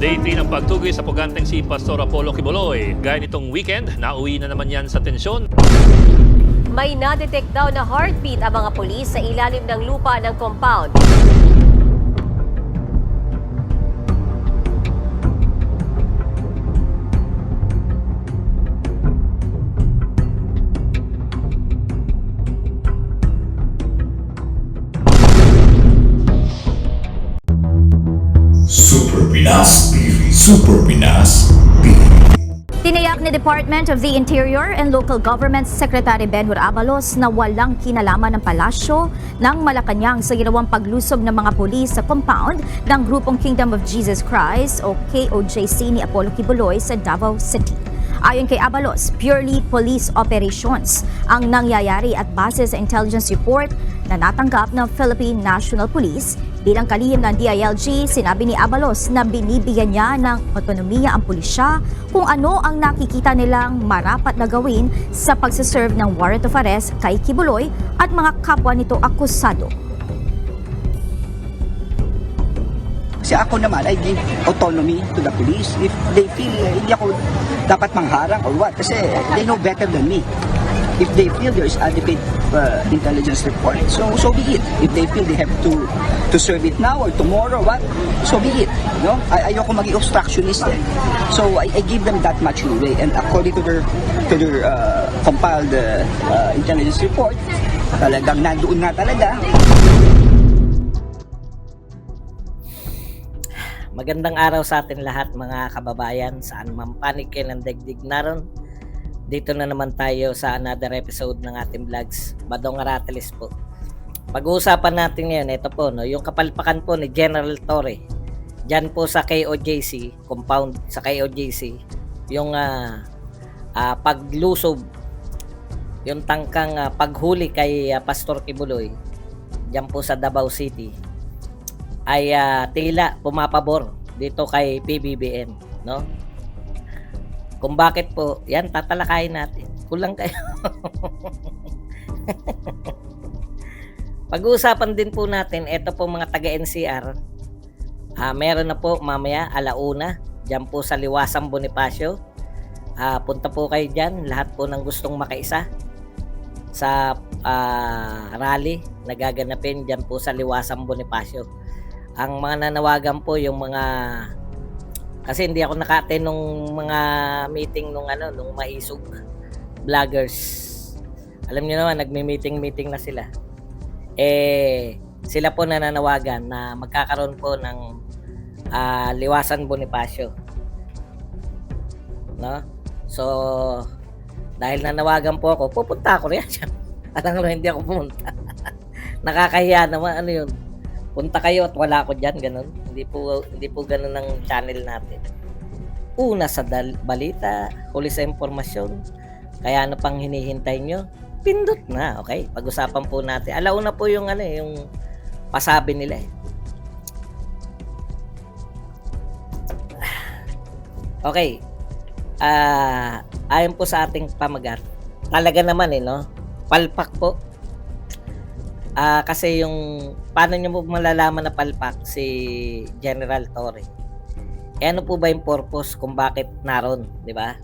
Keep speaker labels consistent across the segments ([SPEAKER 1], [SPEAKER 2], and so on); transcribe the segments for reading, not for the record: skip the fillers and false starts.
[SPEAKER 1] Day 3 ng pagtuloy sa puganteng si Pastor Apollo Quiboloy. Gaya nitong weekend, nauwi na naman yan sa tensyon.
[SPEAKER 2] May na-detect daw na heartbeat ang mga pulis sa ilalim ng lupa ng compound.
[SPEAKER 3] Super Pinas TV. Super Pinas TV.
[SPEAKER 4] Tiniyak ni Department of the Interior and Local Government Secretary Benhur Abalos na walang kinalaman ng palasyo ng Malacanang sa ginawang paglusob ng mga pulis sa compound ng grupong Kingdom of Jesus Christ o KOJC ni Apollo Quiboloy sa Davao City. Ayon kay Abalos, purely police operations ang nangyayari at base sa intelligence report na natanggap ng Philippine National Police. Bilang kalihim ng DILG, sinabi ni Abalos na binibigyan niya ng otonomiya ang pulisya kung ano ang nakikita nilang marapat na gawin sa pagsaserve ng warrant of arrest kay Quiboloy at mga kapwa nito akusado.
[SPEAKER 5] Kasi ako naman, I give autonomy to the police. If they feel hindi ako dapat mangharang or what, kasi they know better than me. If they feel there is adequate intelligence report, so be it. If they feel they have to serve it now or tomorrow, what, so be it. No, ayoko maging obstructionist. So I give them that much leeway, and according to their compiled intelligence report, talagang nandoon na talaga.
[SPEAKER 6] Magandang araw sa atin lahat mga kababayan, saan man panig kayo ng daigdig naroon. Dito na naman tayo sa another episode ng ating vlogs, Badong Arateles po. Pag-uusapan natin ngayon, ito po, no, yung kapalpakan po ni General Torre, dyan po sa KOJC, compound sa KOJC, yung paglusob, yung tangkang paghuli kay Pastor Quiboloy, dyan po sa Davao City, ay tila pumapabor dito kay PBBM, no? Kung bakit po, yan tatalakayin natin. Kulang kayo. Pag-uusapan din po natin, ito po mga taga-NCR, meron na po mamaya alauna, dyan po sa Liwasang Bonifacio. Punta po kayo dyan, lahat po ng gustong makaisa sa rally na gaganapin dyan po sa Liwasang Bonifacio. Ang mga nanawagan po yung mga, kasi hindi ako naka-attend nung mga meeting nung maisog vloggers. Alam niyo naman, nagme-meeting na sila. Sila po nananawagan na magkakaroon po ng Liwasan Bonifacio. No? So, dahil nanawagan po ako, pupunta ako riyan. Alam mo, hindi ako pumunta. Nakakahiya naman, ano yun? Punta kayo at wala ako dyan, ganun. Hindi po ganun ang channel natin. Una sa balita, huli sa impormasyon. Kaya ano pang hinihintay nyo? Pindot na, okay? Pag-usapan po natin. Alauna po yung yung pasabi nila eh. Okay. Ayon po sa ating pamagat, talaga naman no? Palpak po. Kasi yung paano nyo mo malalaman na palpak si General Torre? Ano po ba yung purpose kung bakit naroon, di ba?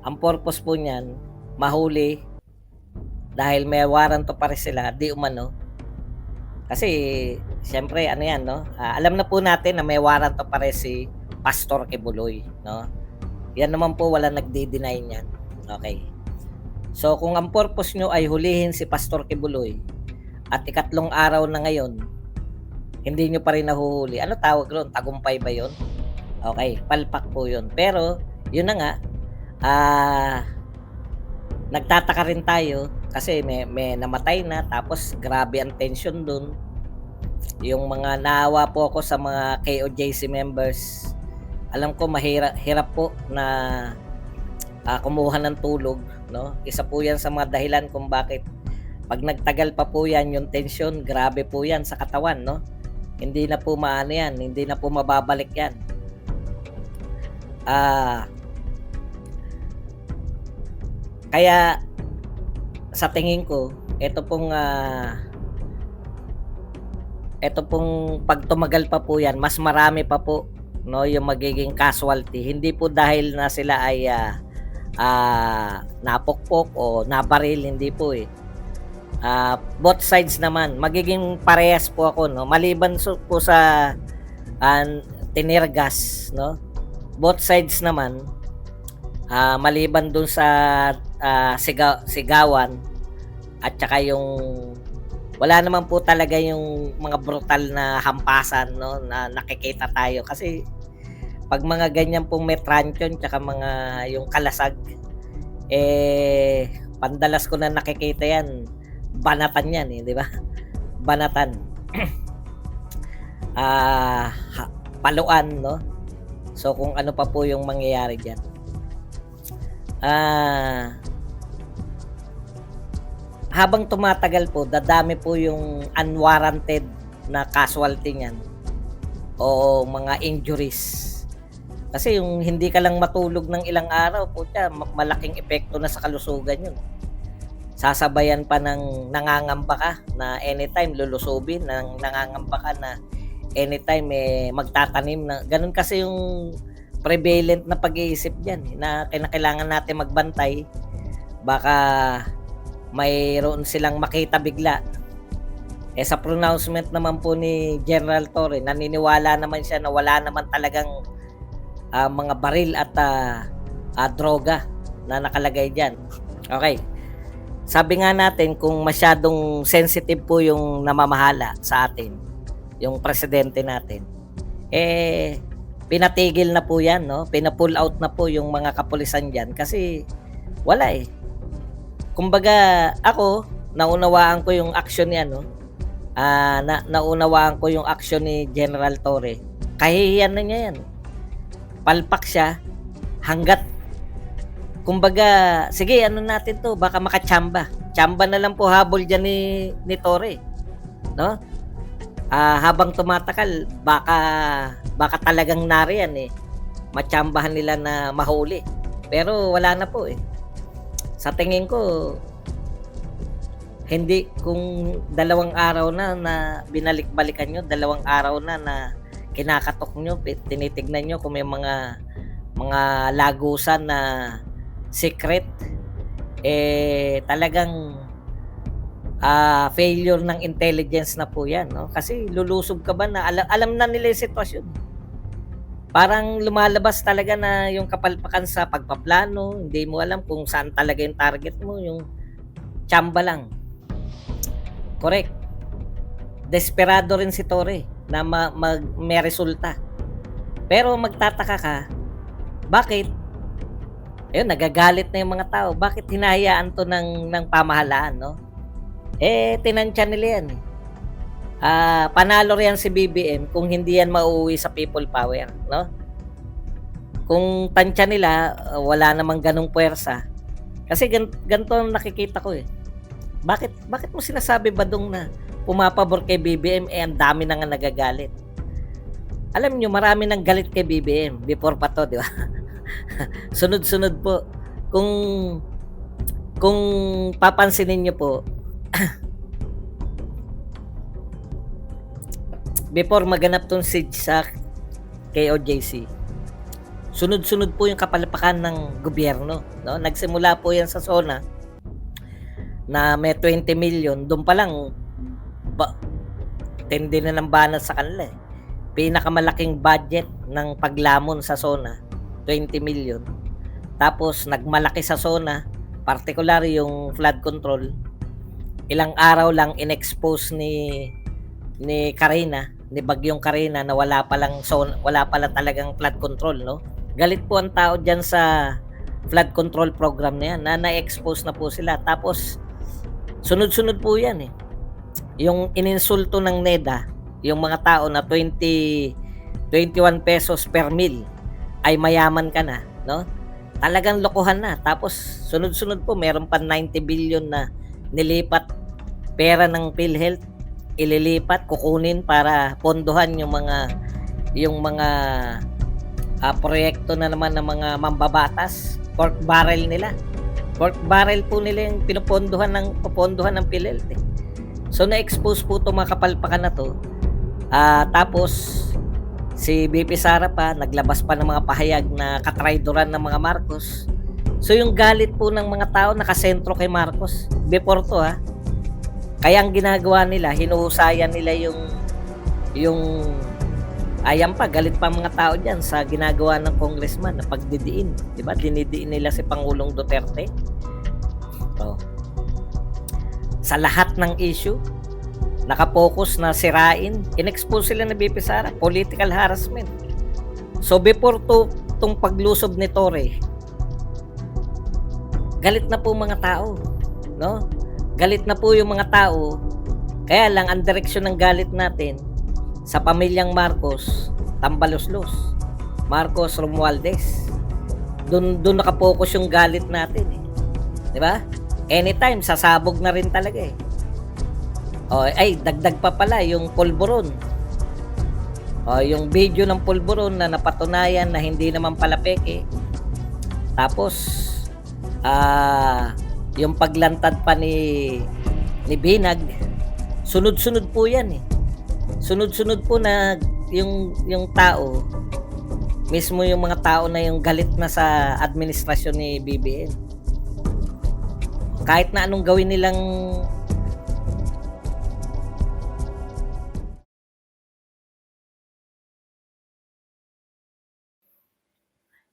[SPEAKER 6] Ang purpose po niyan, mahuli dahil may warrant of arrest sila, di umano. Kasi siyempre yan, no? Alam na po natin na may warrant of arrest si Pastor Quiboloy, no? Yan naman po wala nagde-deny niyan. Okay. So kung ang purpose nyo ay hulihin si Pastor Quiboloy, at ikatlong araw na ngayon, hindi nyo pa rin nahuhuli. Ano tawag ron? Tagumpay ba yun? Okay, palpak po yun. Pero, yun na nga, nagtataka rin tayo kasi may namatay na, tapos grabe ang tension dun. Yung mga naawa po ako sa mga KOJC members, alam ko hirap po na kumuha ng tulog. No? Isa po yan sa mga dahilan kung bakit pag nagtagal pa po yan, yung tension, grabe po yan sa katawan, no? Hindi na po maano yan, hindi na po mababalik yan. Kaya, sa tingin ko, ito pong pag tumagal pa po yan, mas marami pa po no, yung magiging casualty. Hindi po dahil na sila ay napokpok o nabaril, hindi po eh. Both sides naman, magiging parehas po ako, no. Maliban po sa tinirgas, no. Both sides naman, maliban dun sa sigawan at saka yung wala naman po talaga yung mga brutal na hampasan, no, na nakikita tayo kasi pag mga ganyan pong metranchon tsaka mga yung kalasag, pandalas ko na nakikita yan, banatan yan di ba? Banatan. Paluan, no? So kung ano pa po yung mangyayari diyan. Habang tumatagal po, dadami po yung unwarranted na casualty niyan o mga injuries. Kasi yung hindi ka lang matulog ng ilang araw, malaking epekto na sa kalusugan yun. Sasabayan pa ng nangangamba ka na anytime lulusubin, nangangamba ka na anytime magtatanim na. Ganun kasi yung prevalent na pag-iisip diyan na kailangan natin magbantay. Baka mayroon silang makita bigla. Sa pronouncement naman po ni General Torre, naniniwala naman siya na wala naman talagang mga baril at droga na nakalagay diyan. Okay. Sabi nga natin kung masyadong sensitive po yung namamahala sa atin, yung presidente natin, pinatigil na po yan, no? Pina-pull out na po yung mga kapulisan dyan kasi wala Kumbaga, ako, naunawaan ko yung action niya, no? Naunawaan ko yung action ni General Torre. Kahihiyan na niya yan. Palpak siya hanggat kumbaga, sige, ano natin to, baka makachamba. Chamba na lang po habol dyan ni Torre. No? Habang tumatakal, baka talagang nariyan machambahan nila na mahuli. Pero wala na po Sa tingin ko, hindi kung 2 araw na binalik-balikan nyo, 2 araw na kinakatok nyo, tinitignan nyo kung may mga lagusan na secret, talagang failure ng intelligence na po yan, no? Kasi lulusob ka ba na alam na nila yung sitwasyon. Parang lumalabas talaga na yung kapalpakan sa pagpaplano, hindi mo alam kung saan talaga yung target mo, yung tsamba lang. Correct. Desperado rin si Torre na may resulta. Pero magtataka ka, bakit? Nagagalit na yung mga tao. Bakit hinahayaan to ng pamahalaan, no? Tinansya nila yan. Panalo riyan si BBM kung hindi yan mauuwi sa people power, no? Kung tansya nila, wala namang ganong puwersa. Kasi ganito nakikita ko Bakit mo sinasabi Badong na pumapabor kay BBM ang dami na nga nagagalit? Alam nyo, marami nang galit kay BBM before pa to, di ba? Sunod-sunod po. Kung papansinin nyo po, before maganap tong siege sa KOJC, sunod-sunod po yung kapalpakan ng gobyerno, no? Nagsimula po yan sa SONA na may 20 million, doon pa lang tindi na ng banat sa kanila Pinakamalaking budget ng paglamon sa SONA, 20 million. Tapos nagmalaki sa SONA, particular yung flood control. Ilang araw lang inexpose ni Karina, ni Bagyong Karina, na wala pala talagang flood control, no? Galit po ang tao diyan sa flood control program na yan, na-expose na po sila. Tapos sunod-sunod po yan Yung ininsulto ng NEDA, yung mga tao na 21 pesos per meal ay mayaman ka na, no? Talagang lokohan na. Tapos sunod-sunod po meron pa 90 billion na nilipat pera ng PhilHealth, ililipat, kukunin para pondohan yung mga proyekto na naman ng mga mambabatas, pork barrel nila. Pork barrel po nila yung pinupondohan ng PhilHealth So na-expose po itong mga kapalpakan na to. Tapos Si BP Sara pa, naglabas pa ng mga pahayag na katraidoran ng mga Marcos. So yung galit po ng mga tao nakasentro kay Marcos. Before to Kaya ang ginagawa nila, hinuhusayan nila yung ayan pa, galit pa mga tao diyan sa ginagawa ng congressman na pagdidiin. 'Di ba? Dinidiin nila si Pangulong Duterte. Oh. Sa lahat ng issue, nakapokus na sirain, in-expose sila na BP Sara, political harassment. So before tong paglusob ni Torre, galit na po mga tao, no? Galit na po yung mga tao. Kaya lang ang direksyon ng galit natin sa pamilyang Marcos, Tambaloslos, Marcos Romualdez. Doon nakapokus yung galit natin eh. 'Di ba? Anytime sasabog na rin talaga eh. Ay, dagdag pa pala yung pulburon. Yung video ng pulburon na napatunayan na hindi naman pala peke. Tapos, yung paglantad pa ni Binag, sunod-sunod po yan eh. Sunod-sunod po na yung tao, mismo yung mga tao na yung galit na sa administrasyon ni BBM. Kahit na anong gawin nilang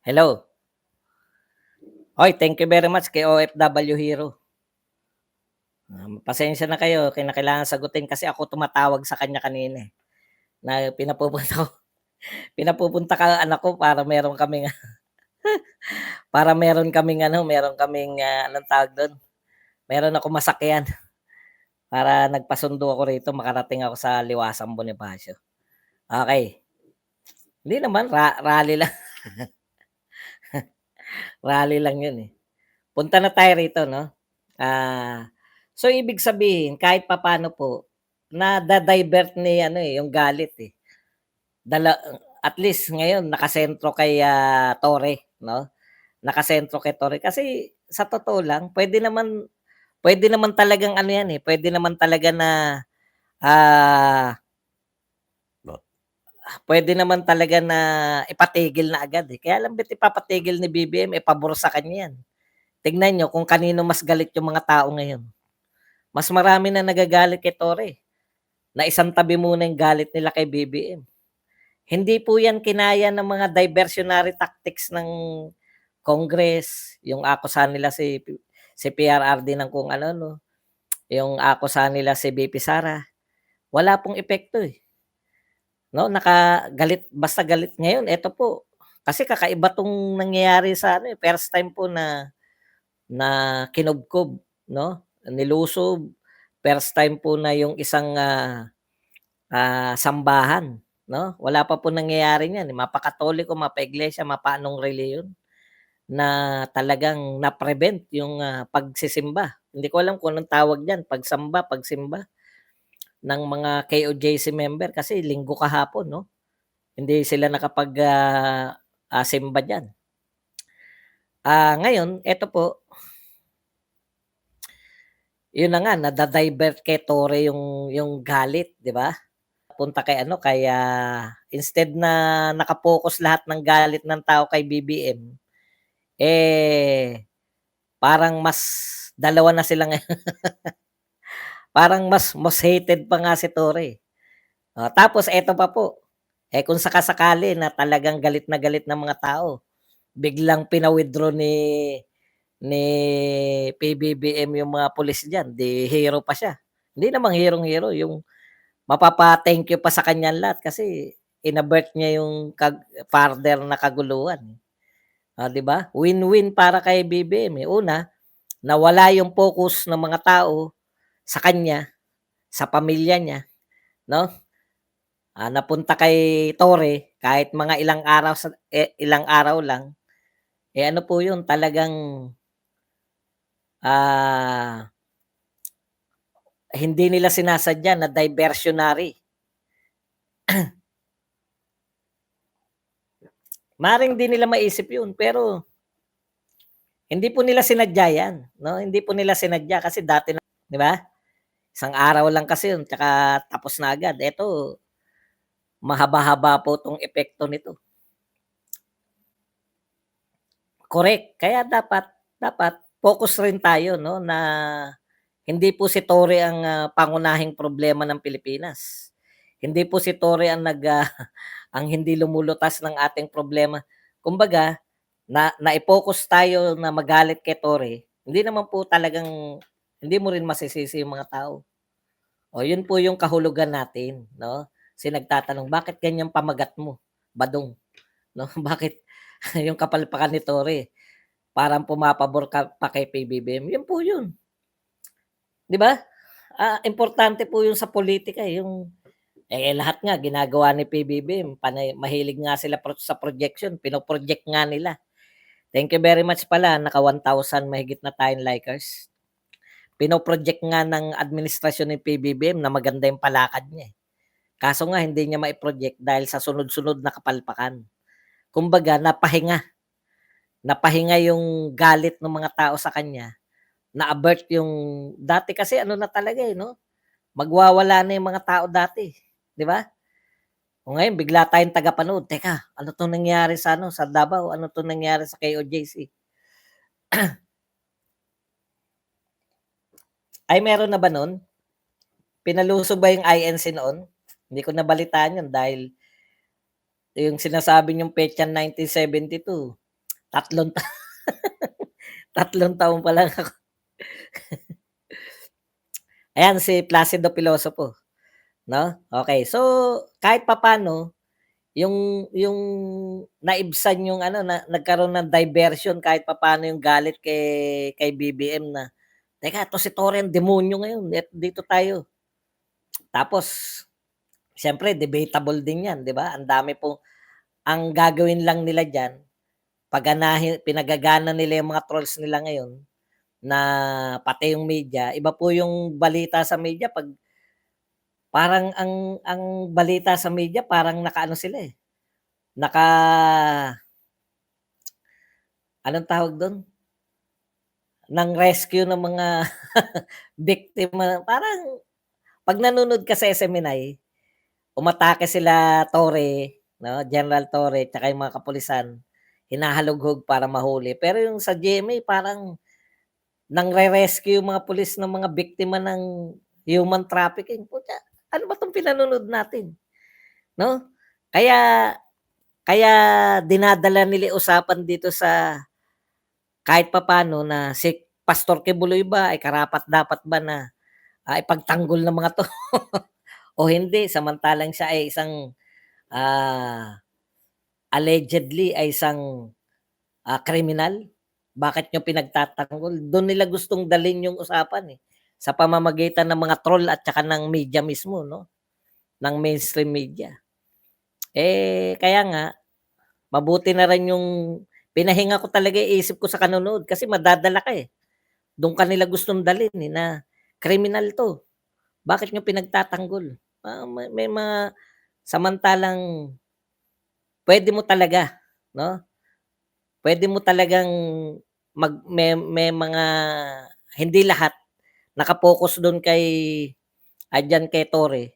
[SPEAKER 6] Hello. Oy, thank you very much kay OFW Hero. Pasensya na kayo, kailangan sagutin kasi ako tumatawag sa kanya kanina eh. Na pinapupunta ka anak ko para meron kaming anong tawag doon. Meron ako masakyan. Para nagpasundo ako rito, makarating ako sa Liwasang Bonifacio. Okay. Hindi naman, rally lang. Rally lang yun eh. Punta na tayo rito, no? So ibig sabihin, kahit papano po, na-divert ni yung galit eh. At least ngayon, nakasentro kay Torre, no? Nakasentro kay Torre. Kasi sa totoo lang, pwede naman talagang yan eh. Pwede naman talaga na pwede naman talaga na ipatigil na agad eh. Kaya lang ba't ipapatigil ni BBM, pabor sa kanya yan. Tignan nyo kung kanino mas galit yung mga tao ngayon. Mas marami na nagagalit kay Torre. Na isang tabi muna yung galit nila kay BBM. Hindi po yan kinaya ng mga diversionary tactics ng Congress. Yung akusahan nila si PRRD ng kung ano, no? Yung akusahan nila si BP Sara. Wala pong epekto eh. No, nakagalit, basta galit ngayon. Ito po. Kasi kakaiba tong nangyayari sa first time po na kinubkob, no? Nilusob. First time po na yung isang sambahan, no? Wala pa po nangyayari niyan, mapa-Katoliko, mapa-iglesia, mapa-anong reliyon na talagang na-prevent yung pagsisimba. Hindi ko alam kung anong tawag diyan, pagsimba ng mga KOJC member kasi linggo kahapon, no? Hindi sila nakapag simba diyan. Ngayon, eto po, yun na nga, nadadivert kay Torre yung galit, di ba? Punta kay instead na nakapokus lahat ng galit ng tao kay BBM, parang mas dalawa na sila ngayon. Parang mas hated pa nga si Torre. Tapos eto pa po, kung sakasakali na talagang galit na galit ng mga tao, biglang pina-withdraw ni PBBM yung mga pulis diyan, di hero pa siya. Hindi namang hero, yung mapapa-thank you pa sa kanya lahat kasi inabert niya yung further na kaguluhan. 'Di ba? Win-win para kay BBM. Una, nawala yung focus ng mga tao sa kanya, sa pamilya niya, no? Napunta kay Torre kahit mga ilang araw lang. Ano po 'yun, talagang hindi nila sinasadya na diversionary. Maring di nila maisip 'yun, pero hindi po nila sinadya 'yan, no? Hindi po nila sinadya kasi dati na, 'di ba? Isang araw lang kasi 'yun, tsaka tapos na agad. Ito, mahaba-haba po 'tong epekto nito. Correct. Kaya dapat focus rin tayo 'no, na hindi po si Torre ang, pangunahing problema ng Pilipinas. Hindi po si Torre ang ang hindi lumulutas ng ating problema. Kumbaga, nai-focus tayo na magalit kay Torre, hindi mo rin masisisi yung mga tao. O yun po yung kahulugan natin 'no. Kasi nagtatanong, "Bakit ganyan pamagat mo, Badong?" 'No, bakit yung kapalpakan ni Torre parang pumapabor ka pa kay PBBM, yun po yun, 'di ba? Importante po yun sa politika, yung lahat nga ginagawa ni PBBM, panay mahilig nga sila sa projection, pino-project nga nila. Thank you very much pala, naka 1,000 mahigit na tayong likers. Pino-project nga ng administrasyon ni PBBM na maganda yung palakad niya, eh. Kaso nga hindi niya mai-project dahil sa sunod-sunod na kapalpakan. Kumbaga napahinga yung galit ng mga tao sa kanya, na-avert yung dati kasi ano na talaga, eh, 'no, magwawala na yung mga tao dati, 'di ba? O ngayon bigla tayong tagapanood, "Teka, ano 'tong nangyari sa ano, sa Davao? Ano 'tong nangyari sa KOJC?" Ay meron na ba nun? Pinaluso ba yung INC noon? Hindi ko nabalitaan yun dahil yung sinasabi niyong petsang 1972, tatlong ta tatlong taon pa lang ako. Ayan si Placido Pilosopo, 'no? Okay, so kahit papaano yung naibsan yung ano, na nagkaroon ng diversion kahit papaano yung galit kay BBM na, "Teka, 'to si Torre ang demonyo ngayon, dito tayo." Tapos siyempre debatable din 'yan, 'di ba? Ang gagawin lang nila diyan, pinagagana nila yung mga trolls nila ngayon na pati yung media, iba po yung balita sa media 'pag parang ang balita sa media parang nakaano sila, eh, naka anong tawag dun? Ng rescue ng mga biktima. Parang 'pag nanonood ka sa SMNI, umatake sila Torre, 'no, General Torre, tsaka yung mga kapulisan, hinahalughog para mahuli. Pero yung sa GMA parang nangre-rescue yung mga pulis ng mga biktima ng human trafficking. Putya, ano ba 'tong pinanonood natin, 'no? Kaya kaya dinadala nila yung usapan dito sa kahit papaano na si Pastor Kibuloy ba ay karapat-dapat ba na, ipagtanggol ng mga 'to o hindi, samantalang siya ay isang, allegedly ay isang, kriminal. Bakit niyo pinagtatanggol? Dun nila gustong dalhin yung usapan, eh, sa pamamagitan ng mga troll at tsaka ng media mismo 'no, ng mainstream media. Kaya nga mabuti na rin yung pinahinga ko talaga yung isip ko sa kanonood kasi madadala ka, eh. Dun ka nila gustong dalhin, eh, na kriminal 'to, bakit niyo pinagtatanggol? May mga samantalang puwede mo talaga 'no, puwede mo talagang may mga hindi lahat naka-focus dun kay Torre.